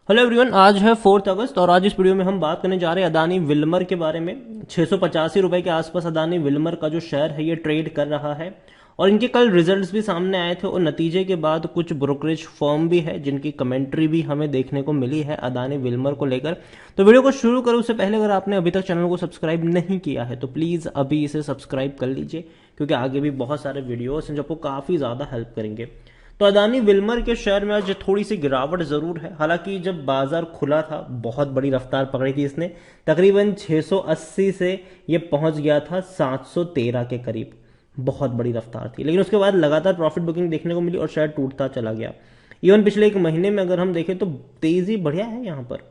Hello everyone, आज है 4 अगस्त और आज इस वीडियो में हम बात करने जा रहे हैं अदानी विल्मर के बारे में। 685 रुपए के आसपास अदानी विल्मर का जो शेयर है ये ट्रेड कर रहा है और इनके कल रिजल्ट्स भी सामने आए थे और नतीजे के बाद कुछ ब्रोकरेज फर्म भी है जिनकी कमेंट्री भी हमें देखने को मिली है अदानी विल्मर को लेकर। तो वीडियो को शुरू करो उससे पहले अगर आपने अभी तक चैनल को सब्सक्राइब नहीं किया है तो प्लीज़ अभी इसे सब्सक्राइब कर लीजिए, क्योंकि आगे भी बहुत सारे वीडियोस हैं जो आपको काफ़ी ज़्यादा हेल्प करेंगे। तो अदानी विल्मर के शेयर में आज थोड़ी सी गिरावट जरूर है। हालांकि जब बाजार खुला था बहुत बड़ी रफ्तार पकड़ी थी इसने, तकरीबन 680 से ये पहुंच गया था 713 के करीब, बहुत बड़ी रफ्तार थी। लेकिन उसके बाद लगातार प्रॉफिट बुकिंग देखने को मिली और शेयर टूटता चला गया। इवन पिछले एक महीने में अगर हम देखें तो तेजी बढ़िया है, यहाँ पर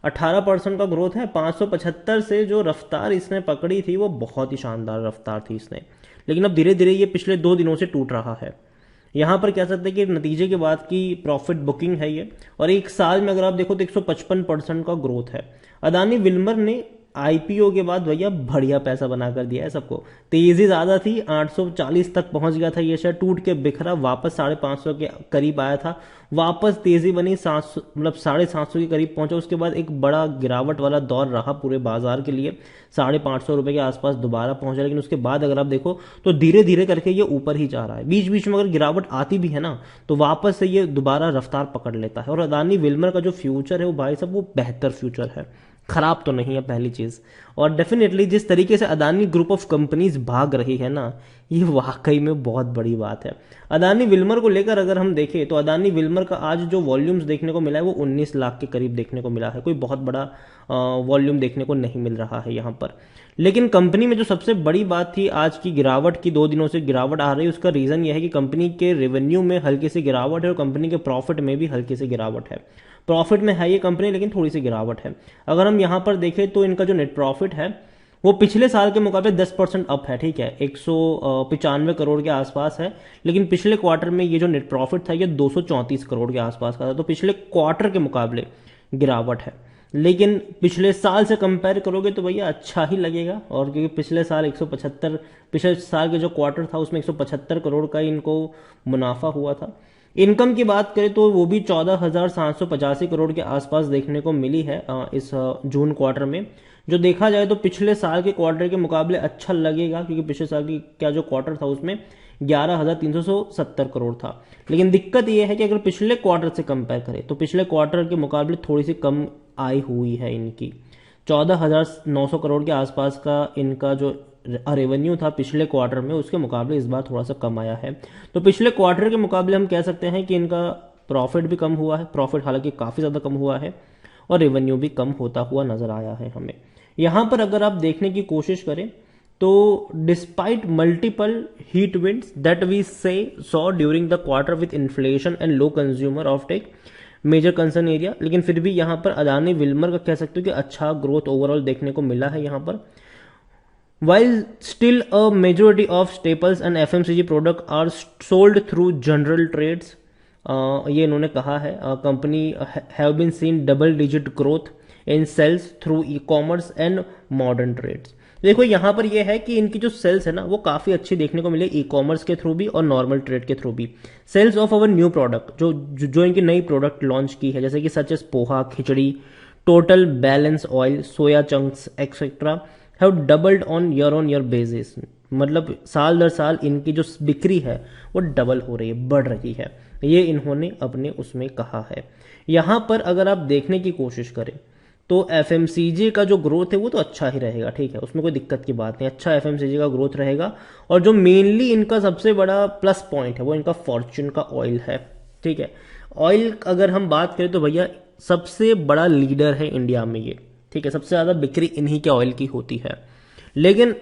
18% का ग्रोथ है। 575 से जो रफ्तार इसने पकड़ी थी वो बहुत ही शानदार रफ्तार थी इसने, लेकिन अब धीरे धीरे ये पिछले 2 दिनों से टूट रहा है। यहां पर कह सकते हैं कि नतीजे के बाद की प्रॉफिट बुकिंग है ये, और एक साल में अगर आप देखो तो 155% का ग्रोथ है। अदानी विल्मर ने आईपीओ के बाद भैया बढ़िया पैसा बना कर दिया है सबको। तेजी ज्यादा थी, 840 तक पहुंच गया था ये शेयर, टूट के बिखरा, वापस 550 के करीब आया था, वापस तेजी बनी 700 मतलब 750 के करीब पहुंचा। उसके बाद एक बड़ा गिरावट वाला दौर रहा पूरे बाजार के लिए, 550 रुपए के आसपास दोबारा पहुंचा। लेकिन उसके बाद अगर आप देखो तो धीरे धीरे करके ये ऊपर ही जा रहा है। बीच बीच में अगर गिरावट आती भी है ना तो वापस से ये दोबारा रफ्तार पकड़ लेता है। और अदानी विल्मर का जो फ्यूचर है वो भाई साहब वो बेहतर फ्यूचर है, खराब तो नहीं है पहली चीज। और डेफिनेटली जिस तरीके से अदानी ग्रुप ऑफ कंपनीज भाग रही है ना, ये वाकई में बहुत बड़ी बात है। अदानी विल्मर को लेकर अगर हम देखें तो अदानी विल्मर का आज जो वॉल्यूम्स देखने को मिला है वो 19 लाख के करीब देखने को मिला है। कोई बहुत बड़ा वॉल्यूम देखने को नहीं मिल रहा है यहाँ पर। लेकिन कंपनी में जो सबसे बड़ी बात थी आज की गिरावट की, 2 दिनों से गिरावट आ रही है, उसका रीजन यह है कि कंपनी के रेवेन्यू में हल्की सी गिरावट है और कंपनी के प्रॉफिट में भी हल्की सी गिरावट है। प्रॉफिट में है ये कंपनी लेकिन थोड़ी सी गिरावट है। अगर हम यहां पर देखें तो इनका जो नेट प्रॉफिट है वो पिछले साल के मुकाबले 10% अप है, ठीक है, 195 करोड़ के आसपास है। लेकिन पिछले क्वार्टर में ये जो नेट प्रॉफिट था ये 234 करोड़ के आसपास का था, तो पिछले क्वार्टर के मुकाबले गिरावट है। लेकिन पिछले साल से कंपेयर करोगे तो भैया अच्छा ही लगेगा, और क्योंकि पिछले साल 175, पिछले साल के जो क्वार्टर था उसमें 175 करोड़ का इनको मुनाफा हुआ था। इनकम की बात करें तो वो भी 14,785 करोड़ के आसपास देखने को मिली है इस जून क्वार्टर में। जो देखा जाए तो पिछले साल के क्वार्टर के मुकाबले अच्छा लगेगा, क्योंकि पिछले साल की क्या जो क्वार्टर था उसमें 11,370 करोड़ था। लेकिन दिक्कत यह है कि अगर पिछले क्वार्टर से कंपेयर करें तो पिछले क्वार्टर के मुकाबले थोड़ी सी कम आई हुई है इनकी। 14,900 करोड़ के आसपास का इनका जो रेवेन्यू था पिछले क्वार्टर में, उसके मुकाबले इस बार थोड़ा सा कम आया है। तो पिछले क्वार्टर के मुकाबले हम कह सकते हैं कि इनका प्रॉफिट भी कम हुआ है, प्रॉफिट हालांकि काफ़ी ज़्यादा कम हुआ है, और रेवेन्यू भी कम होता हुआ नजर आया है हमें। यहाँ पर अगर आप देखने की कोशिश करें तो despite multiple headwinds that we say saw during the quarter with inflation and low consumer of tech major concern area, लेकिन फिर भी यहाँ पर अदानी विल्मर का कह सकते हो कि अच्छा ग्रोथ ओवरऑल देखने को मिला है यहाँ पर। While still a majority of staples and FMCG product are sold through general trades, ये इन्होंने कहा है, company have been seen double digit growth in sales through e commerce and modern trades. देखो यहाँ पर यह है कि इनकी जो सेल्स है ना वो काफी अच्छी देखने को मिले, ई कॉमर्स के थ्रू भी और नॉर्मल ट्रेड के थ्रू भी। Sales of our new product, जो इनकी नई प्रोडक्ट लॉन्च की है, जैसे कि such as poha, khichdi, total balance oil, soya chunks etcetera, have doubled on year basis. मतलब साल दर साल इनकी जो बिक्री है वो डबल हो रही है, बढ़ रही है, ये इन्होंने अपने उसमें कहा है। यहाँ पर अगर आप देखने की कोशिश करें तो एफएमसीजी का जो ग्रोथ है वो तो अच्छा ही रहेगा, ठीक है, उसमें कोई दिक्कत की बात नहीं, अच्छा एफएमसीजी का ग्रोथ रहेगा। और जो मेनली इनका सबसे बड़ा प्लस पॉइंट है वो इनका फॉर्च्यून का ऑयल है, ठीक है। ऑयल अगर हम बात करें तो भैया सबसे बड़ा लीडर है इंडिया में ये, ठीक है, सबसे ज्यादा बिक्री इन्हीं के ऑयल की होती है। लेकिन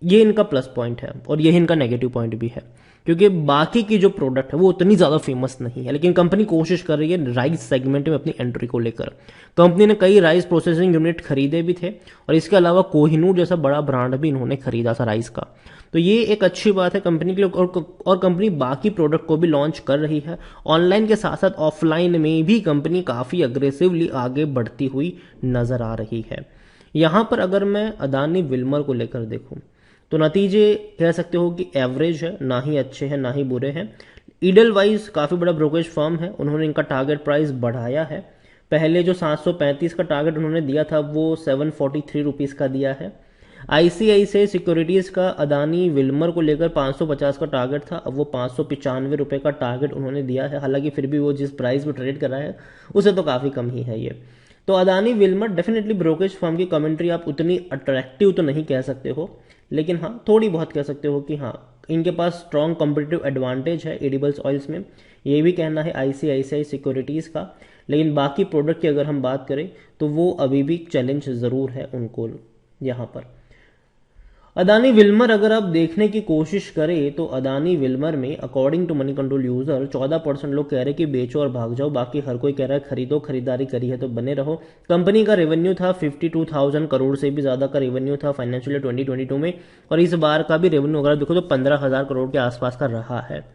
ये इनका प्लस पॉइंट है और यही इनका नेगेटिव पॉइंट भी है, क्योंकि बाकी की जो प्रोडक्ट है वो उतनी ज्यादा फेमस नहीं है। लेकिन कंपनी कोशिश कर रही है राइस सेगमेंट में अपनी एंट्री को लेकर। कंपनी ने कई राइस प्रोसेसिंग यूनिट खरीदे भी थे और इसके अलावा कोहिनूर जैसा बड़ा ब्रांड भी इन्होंने खरीदा था राइस का। तो ये एक अच्छी बात है कंपनी के लिए, और कंपनी बाकी प्रोडक्ट को भी लॉन्च कर रही है। ऑनलाइन के साथ साथ ऑफलाइन में भी कंपनी काफी अग्रेसिवली आगे बढ़ती हुई नजर आ रही है। यहां पर अगर मैं अदानी विल्मर को लेकर देखूं तो नतीजे कह सकते हो कि एवरेज है, ना ही अच्छे हैं ना ही बुरे हैं। ईडल वाइज काफी बड़ा ब्रोकरेज फर्म है, उन्होंने इनका टारगेट प्राइस बढ़ाया है पहले जो 735 का टारगेट उन्होंने दिया था वो 743 रुपीज़ का दिया है। आईसीआईसीआई सिक्योरिटीज़ का अदानी विल्मर को लेकर 550 का टारगेट था, अब वो 595 रुपये का टारगेट उन्होंने दिया है। हालांकि फिर भी वो जिस प्राइस पे ट्रेड कर रहा है उसे तो काफ़ी कम ही है ये। तो Adani Wilmer definitely brokerage firm की कमेंट्री आप उतनी अट्रैक्टिव तो नहीं कह सकते हो, लेकिन हाँ थोड़ी बहुत कह सकते हो कि हाँ इनके पास स्ट्रॉन्ग कॉम्पिटिटिव एडवांटेज है एडिबल्स ऑयल्स में, ये भी कहना है आईसीआईसीआई सिक्योरिटीज़ का। लेकिन बाकी प्रोडक्ट की अगर हम बात करें तो वो अभी भी चैलेंज ज़रूर है उनको यहाँ पर। अदानी विल्मर अगर आप देखने की कोशिश करें तो अदानी विल्मर में according to Moneycontrol user 14% लोग कह रहे कि बेचो और भाग जाओ, बाकी हर कोई कह रहा है खरीदो, खरीदारी करी है तो बने रहो। कंपनी का रेवेन्यू था 52,000 करोड़ से भी ज़्यादा का रेवेन्यू था फाइनेंशियल ईयर 2022 में, और इस बार का भी रेवेन्यू अगर देखो तो 15,000 करोड़ के आसपास का रहा है।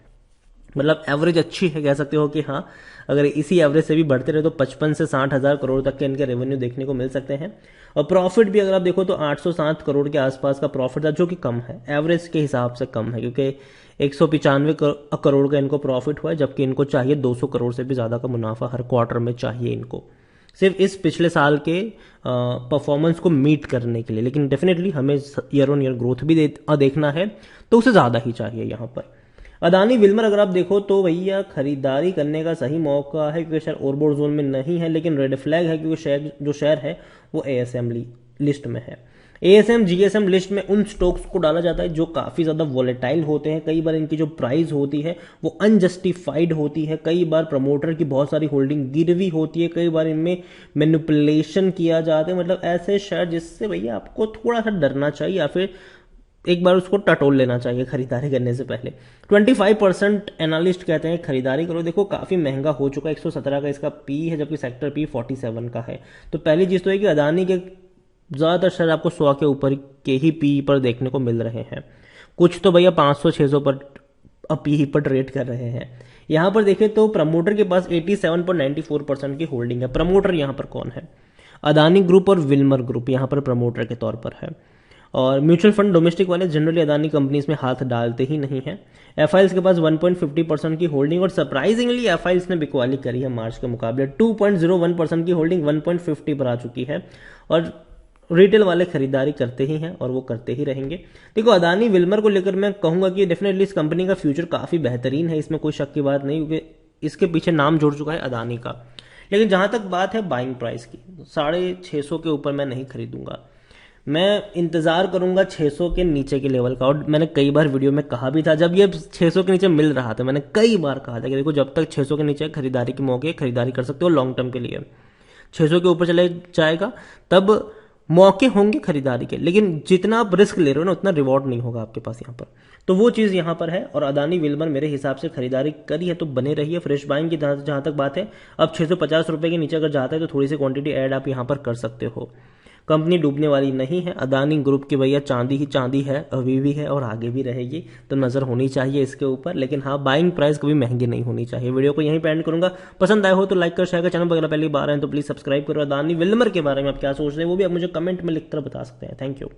मतलब एवरेज अच्छी है, कह सकते हो कि हाँ अगर इसी एवरेज से भी बढ़ते रहे तो 55 से 60,000 करोड़ तक के इनके रेवेन्यू देखने को मिल सकते हैं। और प्रॉफिट भी अगर आप देखो तो 807 करोड़ के आसपास का प्रॉफिट था, जो कि कम है, एवरेज के हिसाब से कम है, क्योंकि 195 करोड़ का इनको प्रॉफिट हुआ है, जबकि इनको चाहिए 200 करोड़ से भी ज़्यादा का मुनाफा हर क्वार्टर में चाहिए इनको, सिर्फ इस पिछले साल के परफॉर्मेंस को मीट करने के लिए। लेकिन डेफिनेटली हमें ईयर ऑन ईयर ग्रोथ भी देखना है, तो उसे ज़्यादा ही चाहिए यहाँ पर। अदानी विल्मर अगर आप देखो तो भैया खरीदारी करने का सही मौका है, क्योंकि शेयर ओवरबॉट जोन में नहीं है, लेकिन रेड फ्लैग है क्योंकि शेयर है वो एएसएम लिस्ट में है। एएसएम जीएसएम लिस्ट में उन स्टॉक्स को डाला जाता है जो काफ़ी ज़्यादा वॉलेटाइल होते हैं, कई बार इनकी जो प्राइस होती है वो अनजस्टिफाइड होती है, कई बार प्रमोटर की बहुत सारी होल्डिंग गिरवी होती है, कई बार इनमें मैनिपुलेशन किया जाता है। मतलब ऐसे शेयर जिससे भैया आपको थोड़ा सा डरना चाहिए या फिर एक बार उसको टटोल लेना चाहिए खरीदारी करने से पहले। 25% एनालिस्ट कहते हैं खरीदारी करो। देखो काफ़ी महंगा हो चुका है, 117 का इसका पी है, जबकि सेक्टर पी 47 का है। तो पहली चीज़ तो है कि अदानी के ज़्यादातर शेयर आपको 100 के ऊपर के ही पी पर देखने को मिल रहे हैं, कुछ तो भैया 500-600 पर पी पर ट्रेड कर रहे हैं। यहाँ पर देखें तो प्रमोटर के पास 87.94% की होल्डिंग है। प्रमोटर यहाँ पर कौन है? अदानी ग्रुप और विल्मर ग्रुप यहाँ पर प्रमोटर के तौर पर है। और म्यूचुअल फंड डोमेस्टिक वाले जनरली अदानी कंपनीज में हाथ डालते ही नहीं है। एफआईएल्स के पास 1.50% की होल्डिंग, और सरप्राइजिंगली एफआईएल्स ने बिकवाली करी है मार्च के मुकाबले, 2.01% की होल्डिंग 1.50 पर आ चुकी है। और रिटेल वाले खरीदारी करते ही हैं और वो करते ही रहेंगे। देखो अदानी विल्मर को लेकर मैं कहूंगा कि डेफिनेटली इस कंपनी का फ्यूचर काफ़ी बेहतरीन है, इसमें कोई शक की बात नहीं, क्योंकि इसके पीछे नाम जुड़ चुका है अदानी का। लेकिन जहां तक बात है बाइंग प्राइस की, 650 के ऊपर मैं नहीं खरीदूंगा, मैं इंतज़ार करूंगा 600 के नीचे के लेवल का। और मैंने कई बार वीडियो में कहा भी था, जब ये 600 के नीचे मिल रहा था मैंने कई बार कहा था कि देखो जब तक 600 के नीचे खरीदारी के मौके खरीदारी कर सकते हो लॉन्ग टर्म के लिए, 600 के ऊपर चले जाएगा तब मौके होंगे खरीदारी के, लेकिन जितना आप रिस्क ले रहे हो ना उतना रिवॉर्ड नहीं होगा आपके पास यहाँ पर। तो वो चीज़ यहाँ पर है। और अदानी विल्मर मेरे हिसाब से खरीदारी करी है तो बने रही है। फ्रेश बाइंग की जहाँ तक बात है, अब 650 रुपये के नीचे अगर जाता है तो थोड़ी सी क्वांटिटी ऐड आप यहाँ पर कर सकते हो। कंपनी डूबने वाली नहीं है। अदानी ग्रुप की भैया चांदी ही चांदी है, अभी भी है और आगे भी रहेगी, तो नज़र होनी चाहिए इसके ऊपर। लेकिन हाँ बाइंग प्राइस कभी महंगी नहीं होनी चाहिए। वीडियो को यहीं पे एंड करूंगा। पसंद आए हो तो लाइक कर, शेयर कर, चैनल पर अगर पहली बार आए तो प्लीज़ सब्सक्राइब करो। अदानी विल्मर के बारे में आप क्या सोच रहे हैं वो भी आप मुझे कमेंट में लिखकर बता सकते हैं। Thank you.